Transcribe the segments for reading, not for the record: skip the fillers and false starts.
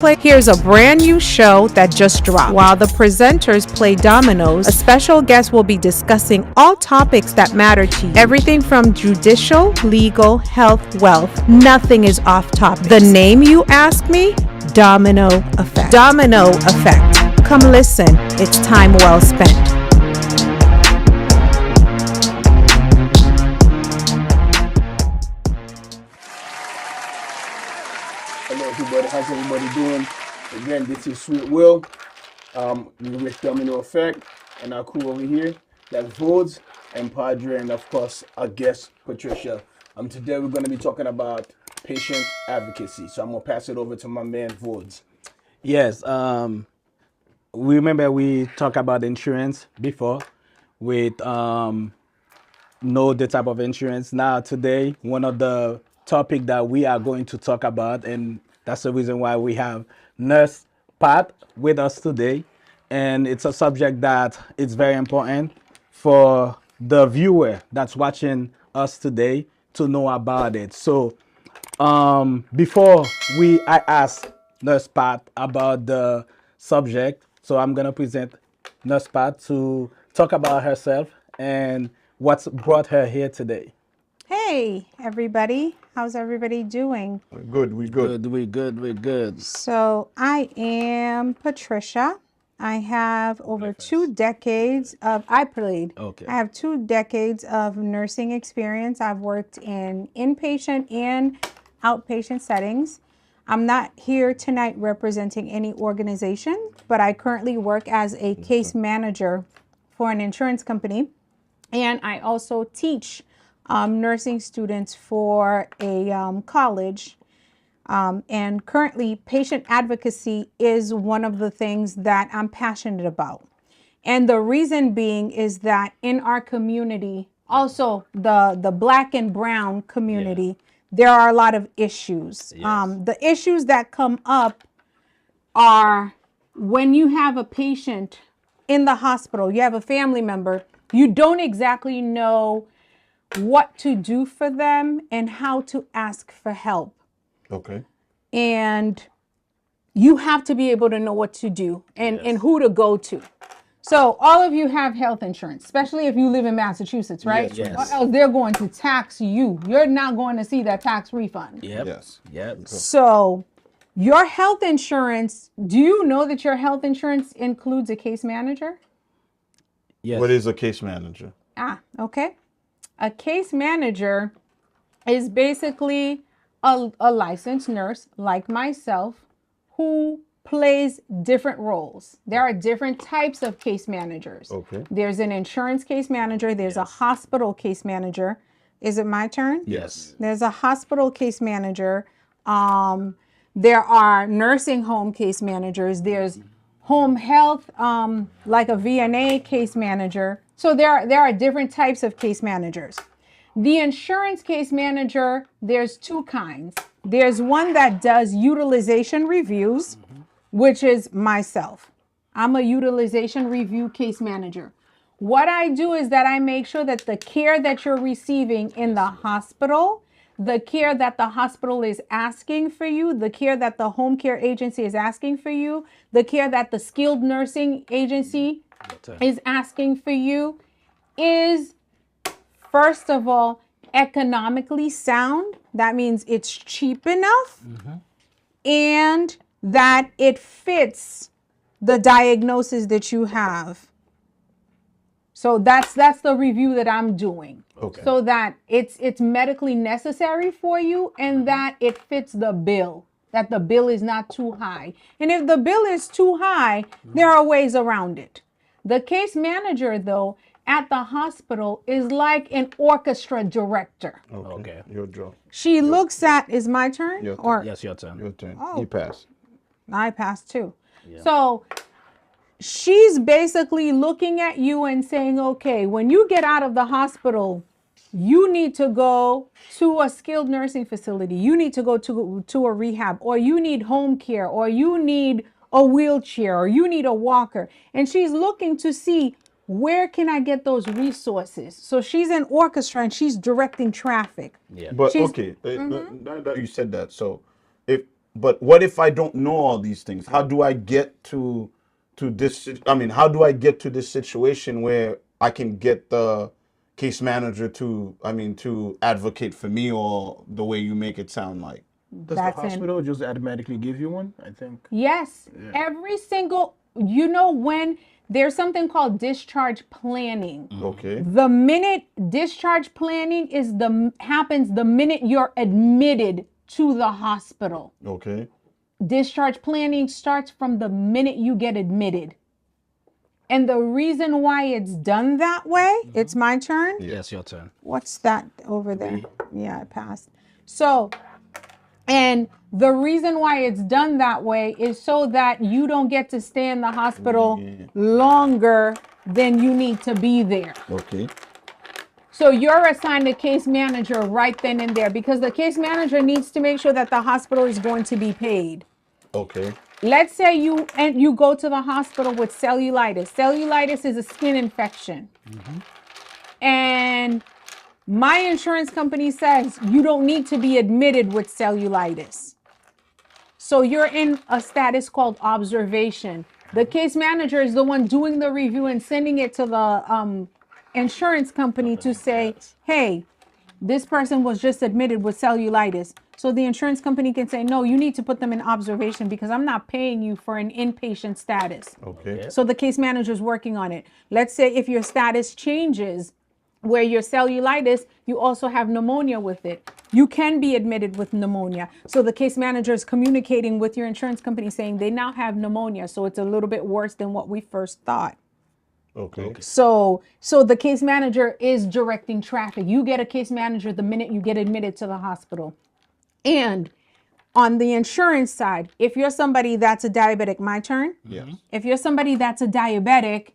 Here's a brand new show that just dropped. While the presenters play dominoes, a special guest will be discussing all topics that matter to you. Everything from judicial, legal, health, wealth. Nothing is off topic. The name, you ask me? Domino Effect. Domino Effect. Come listen. It's time well spent. Hello everybody, how's everybody doing? Again, this is Sweet Will, with Domino Effect, and our crew over here, that's Vodes and Padre, and of course our guest Patricia. Today we're going to be talking about patient advocacy. So I'm gonna pass it over to my man Vodes. Yes, we remember we talked about insurance before with know the type of insurance. Now today, one of the topic that we are going to talk about, and that's the reason why we have Nurse Pat with us today, and it's a subject that it's very important for the viewer that's watching us today to know about it. So before I ask Nurse Pat about the subject, so I'm gonna present Nurse Pat to talk about herself and what's brought her here today. Hey, everybody. How's everybody doing? Good, we good. We're good. So, I am Patricia. I have over 2 decades of, Okay. I have 2 decades of nursing experience. I've worked in inpatient and outpatient settings. I'm not here tonight representing any organization, but I currently work as a case manager for an insurance company. And I also teach nursing students for a college. And currently, patient advocacy is one of the things that I'm passionate about. And the reason being is that in our community, also the Black and brown community, there are a lot of issues. The issues that come up are when you have a patient in the hospital, you have a family member, you don't exactly know what to do for them and how to ask for help. Okay. And you have to be able to know what to do and who to go to. So all of you have health insurance, especially if you live in Massachusetts, right? Yes. Or else they're going to tax you. You're not going to see that tax refund. Yep. Yes. Yep. So your health insurance, do you know that your health insurance includes a case manager? Yes. What is a case manager? Okay. A case manager is basically a licensed nurse like myself who plays different roles. There are different types of case managers. Okay. There's an insurance case manager. There's a hospital case manager. Is it my turn? Yes. There's a hospital case manager. There are nursing home case managers. There's home health, like a VNA case manager. So there are different types of case managers. The insurance case manager, there's two kinds. There's one that does utilization reviews, which is myself. I'm a utilization review case manager. What I do is that I make sure that the care that you're receiving in the hospital, the care that the hospital is asking for you, the care that the home care agency is asking for you, the care that the skilled nursing agency is asking for you is, first of all, economically sound. That means it's cheap enough and that it fits the diagnosis that you have. So that's the review that I'm doing. Okay. So that it's medically necessary for you and that it fits the bill, that the bill is not too high. And if the bill is too high, there are ways around it. The case manager, though, at the hospital is like an orchestra director. Okay. Your job. She looks at, is my turn? Your turn. Or Yes, your turn. Your turn. Oh. You pass. I passed too. So she's basically looking at you and saying, okay, when you get out of the hospital, you need to go to a skilled nursing facility. You need to go to a rehab, or you need home care, or you need a wheelchair, or you need a walker. And she's looking to see, where can I get those resources? So she's an orchestra and she's directing traffic. Yeah. But She's- okay, now that you said that, so if but what if I don't know all these things? How do I get to this? I mean, how do I get to this situation where I can get the case manager to, I mean, to advocate for me, or the way you make it sound like? Does That's the in- hospital just automatically give you one? I think. Yes, every single, when there's something called discharge planning. Okay. The minute discharge planning happens the minute you're admitted to the hospital. Okay. Discharge planning starts from the minute you get admitted. And the reason why it's done that way, it's my turn. Yes, your turn. What's that over there? Yeah, it passed. So, and the reason why it's done that way is so that you don't get to stay in the hospital longer than you need to be there. Okay. So you're assigned a case manager right then and there, because the case manager needs to make sure that the hospital is going to be paid. Okay. Let's say you go to the hospital with cellulitis. Cellulitis is a skin infection. And my insurance company says you don't need to be admitted with cellulitis. So you're in a status called observation. The case manager is the one doing the review and sending it to the insurance company to say, hey, this person was just admitted with cellulitis. So the insurance company can say, no, you need to put them in observation because I'm not paying you for an inpatient status. Okay. So the case manager is working on it. Let's say if your status changes, where your cellulitis, you also have pneumonia with it. You can be admitted with pneumonia. So the case manager is communicating with your insurance company saying they now have pneumonia. So it's a little bit worse than what we first thought. Okay. So the case manager is directing traffic. You get a case manager the minute you get admitted to the hospital. And on the insurance side, if you're somebody that's a diabetic, my turn? Yes. If you're somebody that's a diabetic,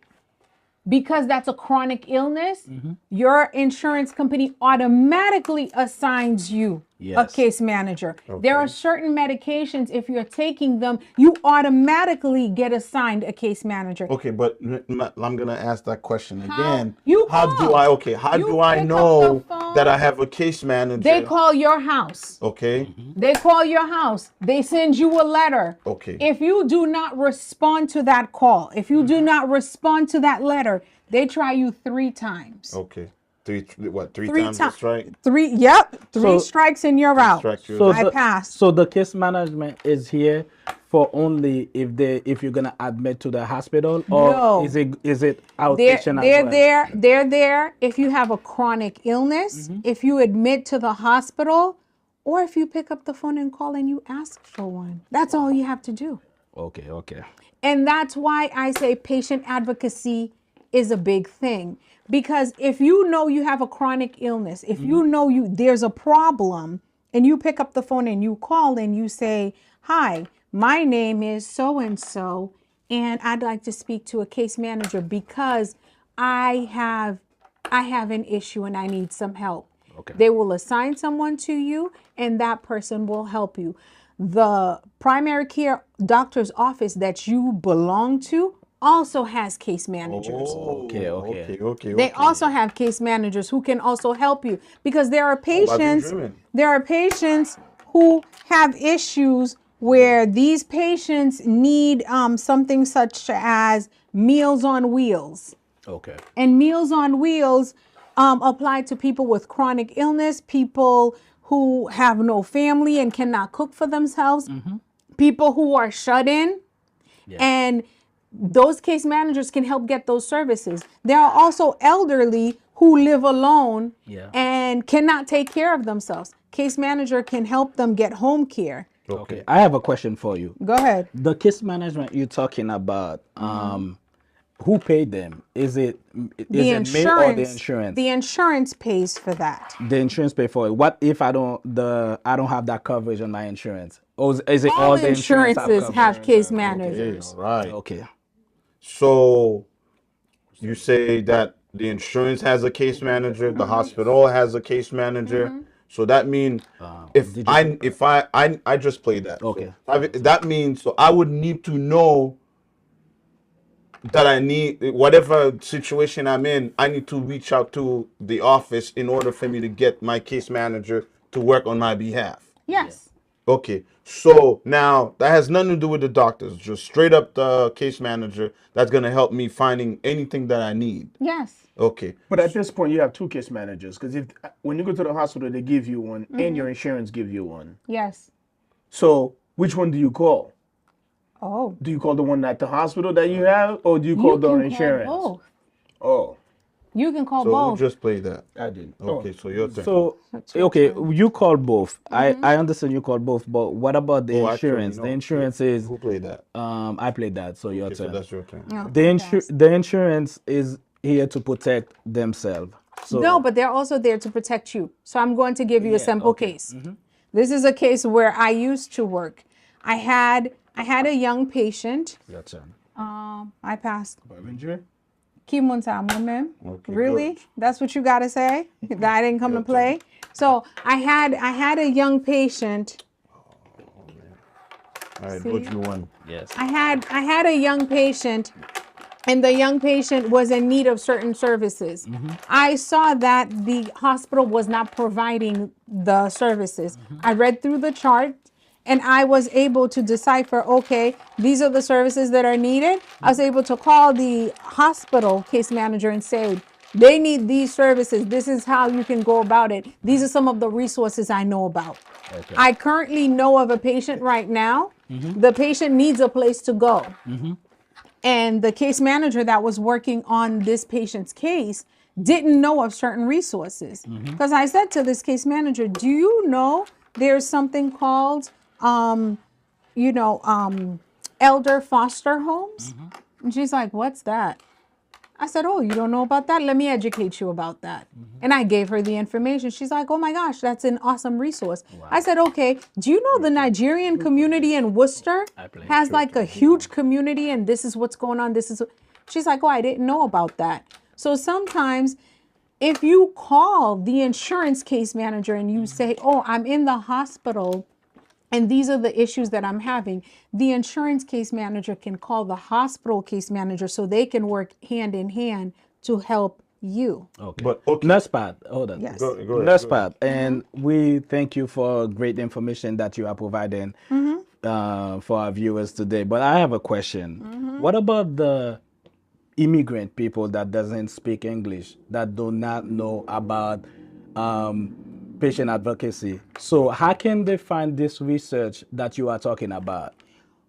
because that's a chronic illness, your insurance company automatically assigns you a Yes. case manager. There are certain medications, if you're taking them, you automatically get assigned a case manager. Okay, but I'm gonna ask that question again. You How call. do I? Okay, how You do I pick up know the phone. that I have a case manager? They call your house. Okay. They call your house. They send you a letter. Okay. If you do not respond to that call, if you do not respond to that letter, they try you 3 times. Okay. Three Three times ti- a strike? 3, yep. 3 So- strikes and you're out. Strike you. So I passed. So the case management is here for only if you're gonna admit to the hospital, or No. is it They're, outpatient they're as well? there. They're there if you have a chronic illness, if you admit to the hospital, or if you pick up the phone and call and you ask for one. That's all you have to do. Okay, okay. And that's why I say patient advocacy is a big thing. Because if you know you have a chronic illness, if you know there's a problem, and you pick up the phone and you call and you say, hi, my name is so-and-so, and I'd like to speak to a case manager because I have an issue and I need some help. Okay. They will assign someone to you and that person will help you. The primary care doctor's office that you belong to also has case managers. Okay. They also have case managers who can also help you, because there are patients who have issues where these patients need something such as Meals on Wheels. Okay. And Meals on Wheels apply to people with chronic illness, people who have no family and cannot cook for themselves, people who are shut in, and those case managers can help get those services. There are also elderly who live alone and cannot take care of themselves. Case manager can help them get home care. Okay. I have a question for you. Go ahead. The case management you're talking about, who paid them? Is it me or the insurance? The insurance pays for that. The insurance pay for it. What if I don't have that coverage on my insurance? Or is it all the insurances have case Okay, managers. all right. Okay. So you say that the insurance has a case manager, the hospital has a case manager. So that means if I just played that. Okay. So that means so I would need to know that I need whatever situation I'm in, I need to reach out to the office in order for me to get my case manager to work on my behalf. Yes. Okay, so now that has nothing to do with the doctors. Just straight up the case manager that's gonna help me finding anything that I need. Yes. Okay. But at this point, you have two case managers because if when you go to the hospital, they give you one, and your insurance give you one. Yes. So which one do you call? Oh, Do you call the one at the hospital that you have, or do you call you the can insurance? call both. Oh, You can call So who both. just played that? I did. Okay, so your turn. So It's your okay, turn. you call both. I understand you call both, but what about the Oh, actually, insurance? The no. insurance is Who played that? I played that, so your Okay, so turn. that's your turn. No, The insurance is here to protect themselves. So no, but they're also there to protect you. So I'm going to give you a simple okay. case. This is a case where I used to work. I had a young patient. your turn. I passed. Injury? Okay, Really? good. That's what you got to say? That I didn't come to play? So I had a young patient. All right, See? what you won? Yes. I had a young patient, and the young patient was in need of certain services. I saw that the hospital was not providing the services. I read through the chart, and I was able to decipher, okay, these are the services that are needed. I was able to call the hospital case manager and say, they need these services. This is how you can go about it. These are some of the resources I know about. Okay. I currently know of a patient right now. The patient needs a place to go. And the case manager that was working on this patient's case didn't know of certain resources. Because I said to this case manager, do you know there's something called, elder foster homes? And she's like, what's that? I said, oh, you don't know about that? Let me educate you about that. And I gave her the information. She's like, oh my gosh, that's an awesome resource. I said, okay, do you know the Nigerian community in Worcester has like a huge community and this is what's going on? She's like, oh, I didn't know about that. So sometimes if you call the insurance case manager and you say, oh, I'm in the hospital and these are the issues that I'm having, the insurance case manager can call the hospital case manager so they can work hand in hand to help you. Okay. But okay. Nurse Pat, hold on. Yes. Go ahead. Nurse go ahead. Pat, and we thank you for great information that you are providing for our viewers today. But I have a question. What about the immigrant people that doesn't speak English, that do not know about patient advocacy? So how can they find this research that you are talking about?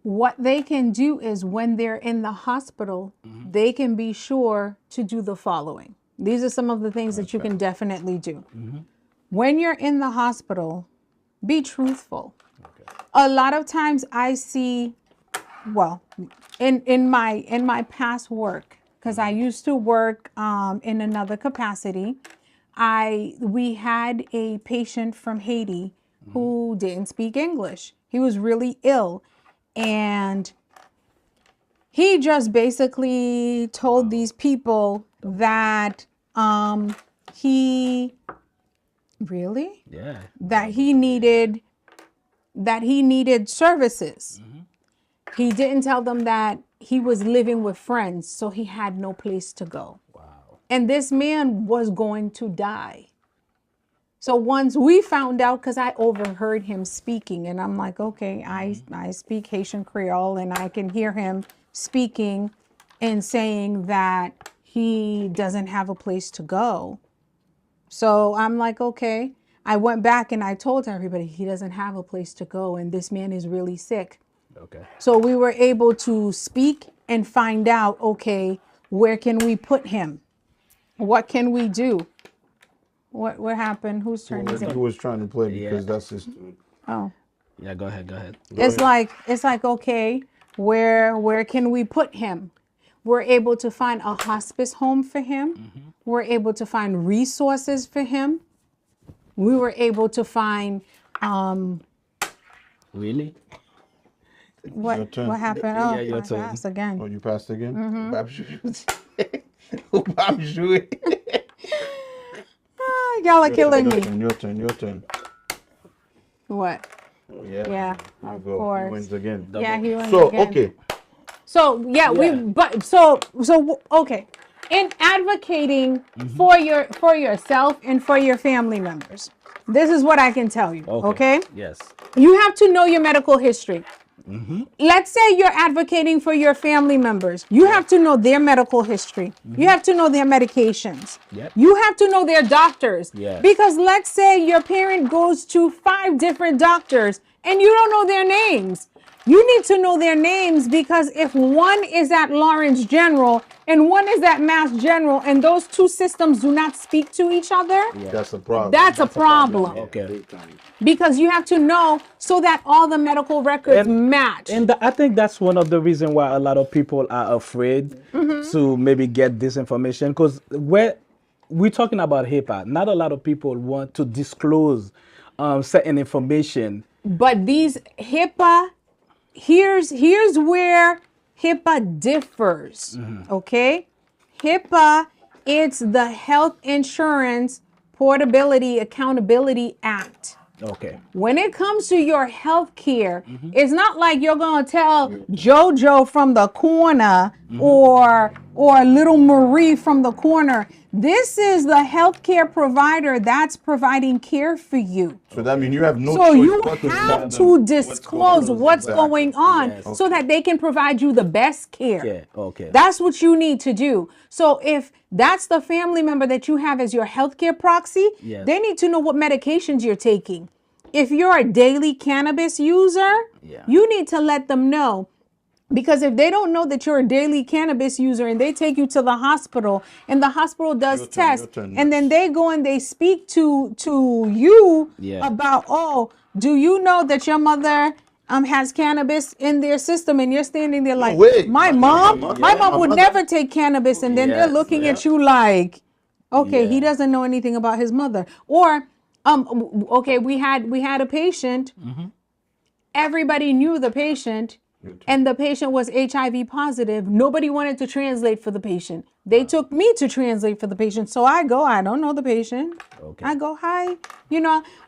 What they can do is when they're in the hospital, they can be sure to do the following. These are some of the things that you can definitely do. When you're in the hospital, be truthful. A lot of times I see, well, in my past work, because I used to work in another capacity, we had a patient from Haiti who didn't speak English. He was really ill, and he just basically told these people that he really Yeah. that he needed services. He didn't tell them that he was living with friends, so he had no place to go. Wow. And this man was going to die. So once we found out, because I overheard him speaking, and I'm like, okay, I speak Haitian Creole, and I can hear him speaking and saying that he doesn't have a place to go. So I'm like, okay. I went back and I told everybody he doesn't have a place to go, and this man is really sick. Okay. So we were able to speak and find out, okay, where can we put him? What can we do? What happened? Whose turn is He it? was trying to play because Yeah. that's his. Oh, Yeah, go ahead, go ahead. it's like okay, where can we put him? We're able to find a hospice home for him. We're able to find resources for him. We were able to find Really? Your turn. what happened? Yeah, Oh, your I turn. passed again. Oh, you passed again? Y'all are killing Your me. turn, your turn, your turn. What? Yeah. Yeah, There you of go. course. He wins again. Yeah, he wins So, again. okay. So yeah, Yeah. okay. in advocating for yourself and for your family members, this is what I can tell you. Okay? Yes. You have to know your medical history. Let's say you're advocating for your family members. You have to know their medical history. You have to know their medications. Yep. You have to know their doctors. Yes. Because let's say your parent goes to 5 different doctors and you don't know their names. You need to know their names, because if one is at Lawrence General and one is at Mass General and those 2 systems do not speak to each other, That's a problem. that's a problem. Okay. Because you have to know so that all the medical records match. And I think that's one of the reasons why a lot of people are afraid to maybe get this information, because we're talking about HIPAA. Not a lot of people want to disclose certain information. But these HIPAA, here's where HIPAA differs. Okay? HIPAA, it's the Health Insurance Portability Accountability Act. Okay. When it comes to your health care, it's not like you're going to tell JoJo from the corner or little Marie from the corner. This is the healthcare provider that's providing care for you. So that means you have no So choice you but to have tell them to disclose what's Exactly. going on Yes. so that they can provide you the best care. Yeah. Okay. That's what you need to do. So if that's the family member that you have as your healthcare proxy, Yes. they need to know what medications you're taking. If you're a daily cannabis user, you need to let them know. Because if they don't know that you're a daily cannabis user and they take you to the hospital and the hospital does tests, and then they go and they speak to you about, oh, do you know that your mother has cannabis in their system, and you're standing there like, wait. my mom would never take cannabis, and then they're looking at you like, okay, he doesn't know anything about his mother. Or okay, we had a patient, everybody knew the patient, and the patient was HIV positive. Nobody wanted to translate for the patient. They took me to translate for the patient. So I don't know the patient. Okay. I go, hi.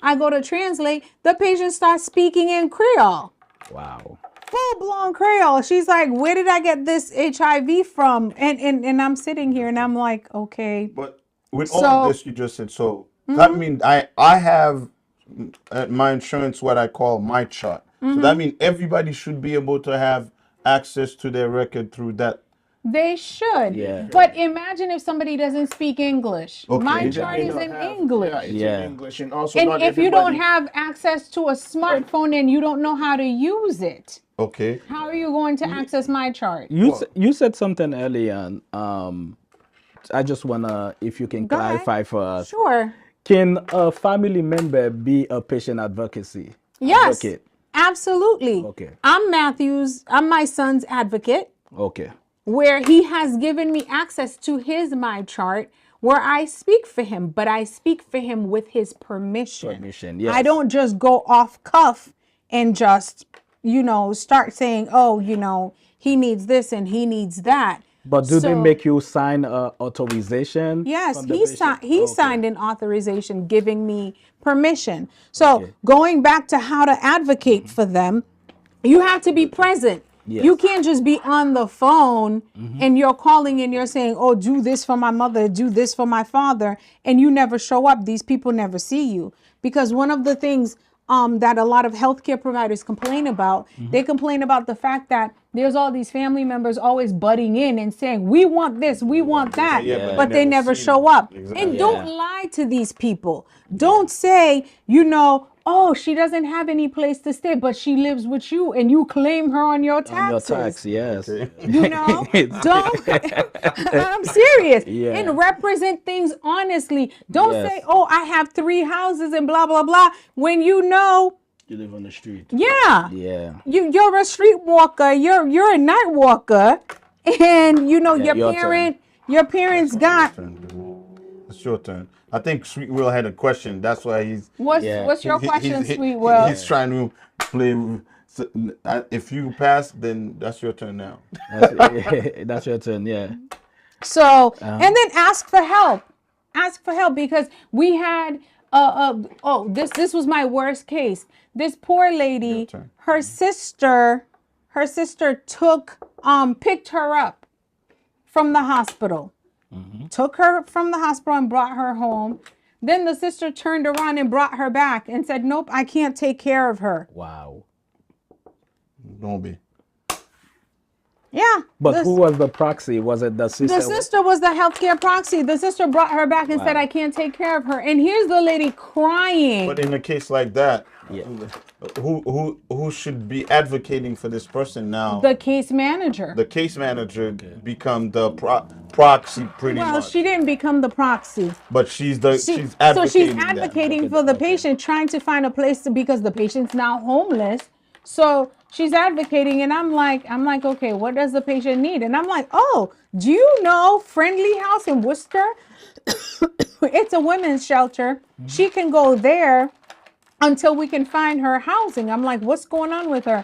I go to translate. The patient starts speaking in Creole. Wow. Full-blown Creole. She's like, where did I get this HIV from? And I'm sitting here and I'm like, okay. But with all of this you just said, so that means I have my insurance, what I call my chart. So that means everybody should be able to have access to their record through that. They should. Yeah. But imagine if somebody doesn't speak English. Okay. My They chart They is don't in have- English. Yeah, it's Yeah. in English, and also And not if you don't everybody- have access to a smartphone and you don't know how to use it, Okay. how are you going to access my chart? You said something earlier. I just wanna, if you can Go ahead. clarify for us. Sure. Can a family member be a patient advocacy? Yes. Advocate? Absolutely. Okay. I'm my son's advocate, Okay. where he has given me access to my chart, where I speak for him, but I speak for him with his permission. Permission, yes. I don't just go off cuff and just, start saying, oh, he needs this and he needs that. But do they So- make you sign authorization? Yes, from the he patient? Okay. signed an authorization giving me permission. So going back to how to advocate for them, you have to be present. Yes. You can't just be on the phone and you're calling and you're saying, oh, do this for my mother, do this for my father, and you never show up. These people never see you. Because one of the things that a lot of healthcare providers complain about, they complain about the fact that there's all these family members always butting in and saying, we want this, we want that, but they never show up. And don't lie to these people. Don't say, oh, she doesn't have any place to stay, but she lives with you and you claim her on your taxes. Your tax, yes. Don't. I'm serious. Yeah. And represent things honestly. Don't Yes. say, oh, I have 3 houses and blah, blah, blah, when You live on the street. yeah. Yeah. You're a streetwalker. You're a night walker, and your your parents got It's your turn. I think Sweet Will had a question. That's why he's. what's your question, he- Sweet Will? He's trying to play. So, if you pass, then that's your turn now. That's your turn, yeah. So and then ask for help. Ask for help, because we had this was my worst case. This poor lady, turn. her sister picked her up from the hospital. took her from the hospital and brought her home. Then the sister turned around and brought her back and said, nope, I can't take care of her. Wow. Don't be. Yeah. But who was the proxy? Was it the sister? The sister was the healthcare proxy. The sister brought her back and said, I can't take care of her. And here's the lady crying. But in a case like that, Yeah. who should be advocating for this person now? The case manager. The case manager become the proxy pretty Well, much. she didn't become the proxy. But she's She's advocating. advocating for the patient, trying to find a place to, because the patient's now homeless. So she's advocating, and I'm like, okay, what does the patient need? And I'm like, oh, do you know Friendly House in Worcester? It's a women's shelter. She can go there until we can find her housing. I'm like, what's going on with her?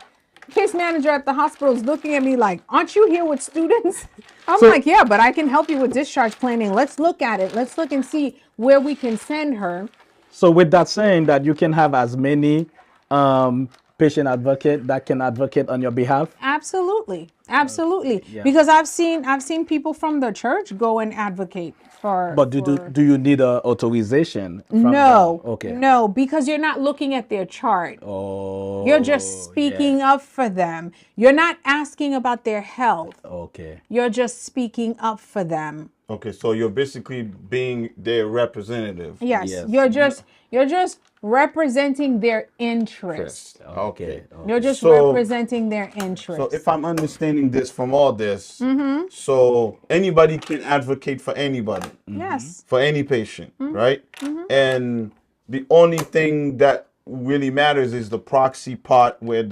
Case manager at the hospital is looking at me like, aren't you here with students? I'm like, yeah, but I can help you with discharge planning. Let's look at it. Let's look and see where we can send her. So with that saying that you can have as many patient advocate that can advocate on your behalf? Absolutely. Absolutely. Yeah. Because I've seen people from the church go and advocate for. But do you need a authorization? From No. them? Okay. No, because you're not looking at their chart. Oh. You're just speaking up for them. You're not asking about their health. Okay. You're just speaking up for them. Okay, so you're basically being their representative. Yes. Yes. You're just representing their interest. Okay. You're just So- representing their interest. So if I'm understanding this from all this, so anybody can advocate for anybody, Yes. for any patient, right? And the only thing that really matters is the proxy part where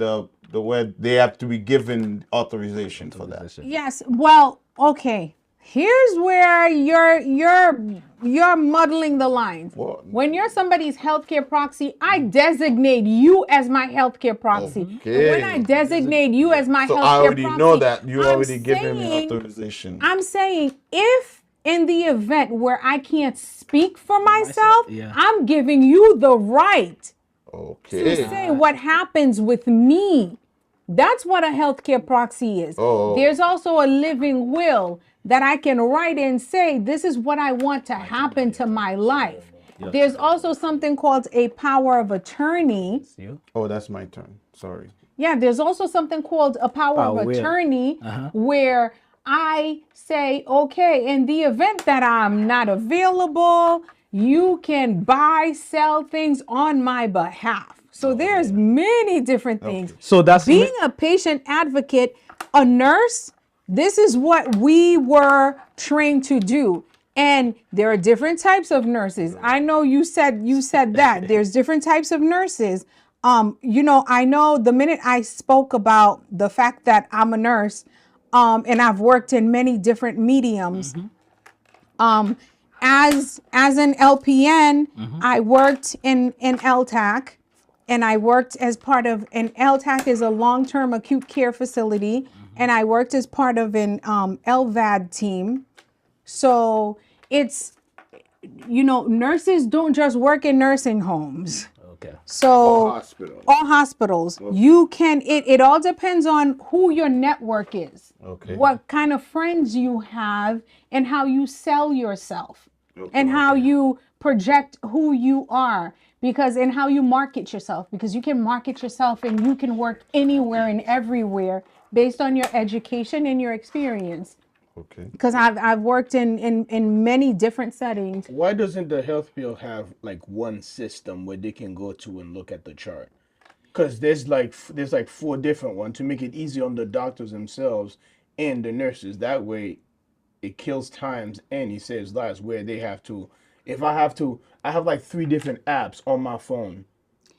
where they have to be given authorization for that. Yes. Well, okay. Here's where you're muddling the lines. What? When you're somebody's healthcare proxy, I designate you as my healthcare proxy. Okay. When I designate you as my So healthcare I already proxy, know that you I'm already given me saying- authorization. I'm saying if in the event where I can't speak for myself, yeah. I'm giving you the right to Okay. say what happens with me. That's what a healthcare proxy is. Oh. There's also a living will that I can write and say, this is what I want to happen to my life. There's also something called a power of attorney. Oh, that's my turn. Sorry. Yeah, there's also something called a power of Power will. attorney where I say, okay, in the event that I'm not available, you can buy, sell things on my behalf. So there's many different things. So that's Being a patient advocate, a nurse, this is what we were trained to do. And there are different types of nurses. I know you said that. There's different types of nurses. I know the minute I spoke about the fact that I'm a nurse, and I've worked in many different mediums. As an LPN, I worked in LTAC, and I worked as part of an LTAC is a long-term acute care facility, and I worked as part of an LVAD team. So it's, nurses don't just work in nursing homes. okay. So Hospital. all hospitals, you can, it all depends on who your network is. Okay. What kind of friends you have and how you sell yourself and how you project who you are and how you market yourself, because you can market yourself and you can work anywhere and everywhere based on your education and your experience. Okay. Because I've worked in many different settings. Why doesn't the health bill have like one system where they can go to and look at the chart? Because there's like 4 different ones to make it easy on the doctors themselves and the nurses. That way, it kills times and it saves lives. Where they have to, I have like 3 different apps on my phone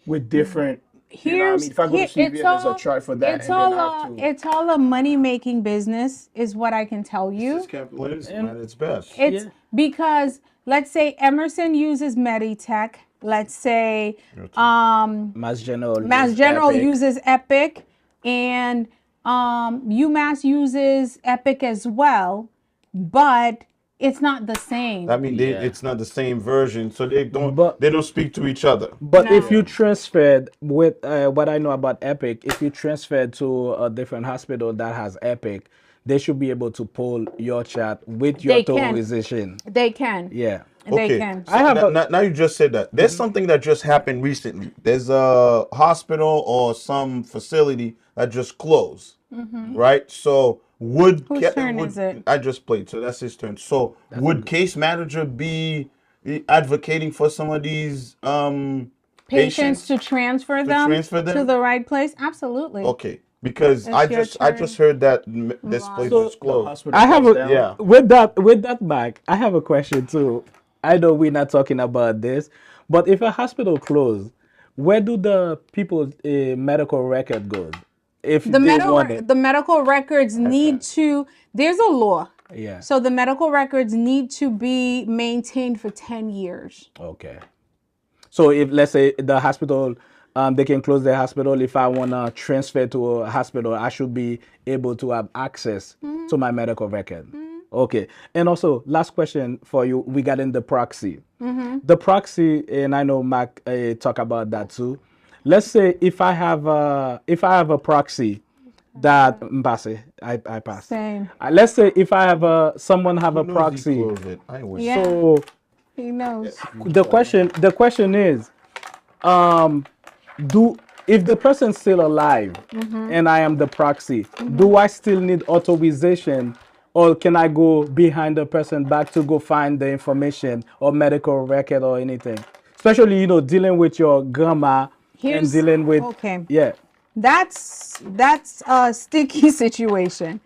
with different. If I go to CVS, there's a chart for that. It's all a money-making business, is what I can tell you. This capitalism at its best. It's because, let's say Emerson uses Meditech. Let's say Mass General. Mass General uses Epic, and UMass uses Epic as well, but it's not the same. I mean, it's not the same version, so they don't speak to each other. But if you transferred with what I know about Epic, if you transferred to a different hospital that has Epic, they should be able to pull your chart with your They can. authorization. They can. Yeah. They can. I have now you just said that. There's something that just happened recently. There's a hospital or some facility that just closed, right? So Whose turn is it? I just played, so that's his turn. So would case manager be advocating for some of these Patients to transfer them to the right place? Absolutely. Okay, because I your just heard that this place is closed. I have a, Yeah. with that back, I have a question too. I know we're not talking about this, but if a hospital closed, where do the people's medical record goes? If The they want it, the medical records need to. There's a law. yeah. So the medical records need to be maintained for 10 years. Okay. So if let's say the hospital, they can close the hospital. If I wanna transfer to a hospital, I should be able to have access to my medical record. Okay. And also, last question for you regarding the proxy. The proxy, and I know Mac talk about that too. Let's say if I have a proxy that I pass. Same. Let's say if I have someone have a Knows he proxy. closed it. I wish. Yeah. So He knows. the question is, if the person's still alive and I am the proxy, do I still need authorization, or can I go behind the person back to go find the information or medical record or anything? Especially, dealing with your grandma and dealing with yeah. That's a sticky situation.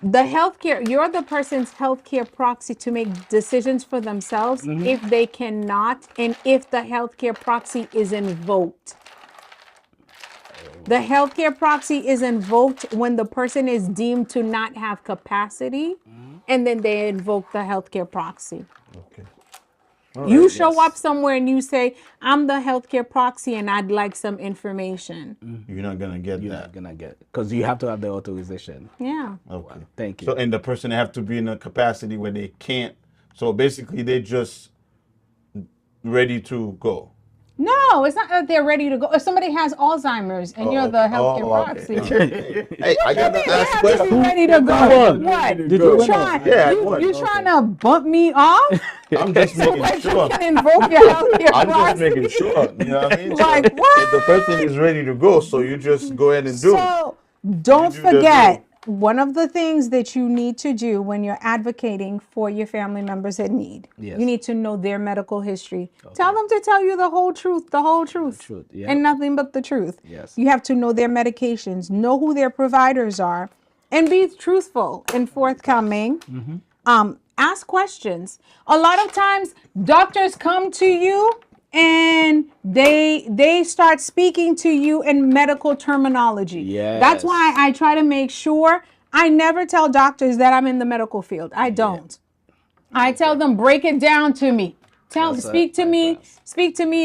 You're the person's healthcare proxy to make decisions for themselves if they cannot, and if the healthcare proxy is invoked. The healthcare proxy is invoked when the person is deemed to not have capacity, and then they invoke the healthcare proxy. Okay. You show up somewhere and you say, I'm the healthcare proxy and I'd like some information. You're not gonna get You're that. not gonna get, because you have to have the authorization. Yeah. Okay. Thank you. So and the person have to be in a capacity where they can't. So basically, they just ready to go. No, it's not that they're ready to go. If somebody has Alzheimer's and you're the healthcare proxy. Hey, I got to They ask have to be questions. ready to go. on. What? Did you win Trying, on? Yeah, I you won. trying to bump me off? I'm just making Like you sure. can invoke your healthcare I'm just proxy. making sure. You know what I mean? Like, So what? if the person is ready to go, so you just go ahead and do it. So don't You do the forget, one of the things that you need to do when you're advocating for your family members in need, Yes. you need to know their medical history. Tell them to tell you the whole truth, Yeah. and nothing but the truth. Yes. You have to know their medications, know who their providers are, and be truthful and forthcoming. Ask questions. A lot of times, doctors come to you and they start speaking to you in medical terminology. Yes. That's why I try to make sure I never tell doctors that I'm in the medical field. I don't. I tell them, break it down to me. Speak to me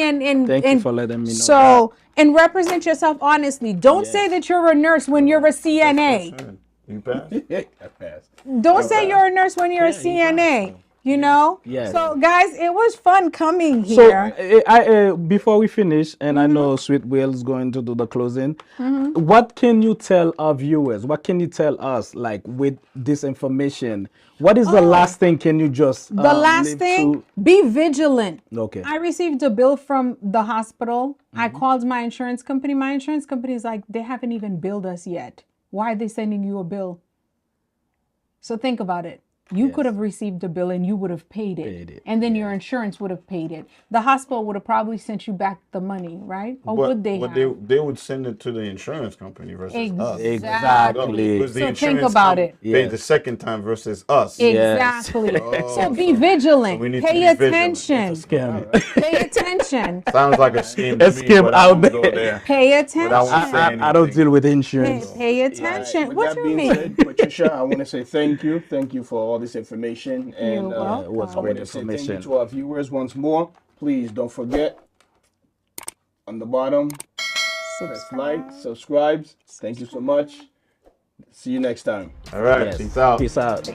and Thank you for letting me know. so and represent yourself honestly. Don't say that you're a nurse when you're a CNA. You pass? I passed. Don't say you're a nurse when you're a CNA. You know? Yeah. So guys, it was fun coming So, here. before we finish, and I know Sweet Will's going to do the closing, what can you tell our viewers? What can you tell us, like, with this information? What is the last thing? Can you just The last thing, be vigilant. Okay. I received a bill from the hospital. I called my insurance company. My insurance company is like, they haven't even billed us yet. Why are they sending you a bill? So think about it. You could have received a bill and you would have paid it. And then your insurance would have paid it. The hospital would have probably sent you back the money, right? Or would they have? They would send it to the insurance company versus us. Exactly. Because the So insurance think about company it. paid the second time versus us. Exactly. So be vigilant. So we need to Pay be vigilant. attention. Pay attention. Sounds like a scheme A to me, scheme but I out won't go there. there. Pay Without attention. saying I don't anything. deal with insurance. Pay attention. With What that you being mean? said, Patricia, I want to say thank you. Thank you for all this information. And You're welcome. It was I great want to say thank you information. to our viewers once more. Please don't forget, on the bottom, press like, subscribe. Thank you so much. See you next time. All right, Yes. peace out. Peace out.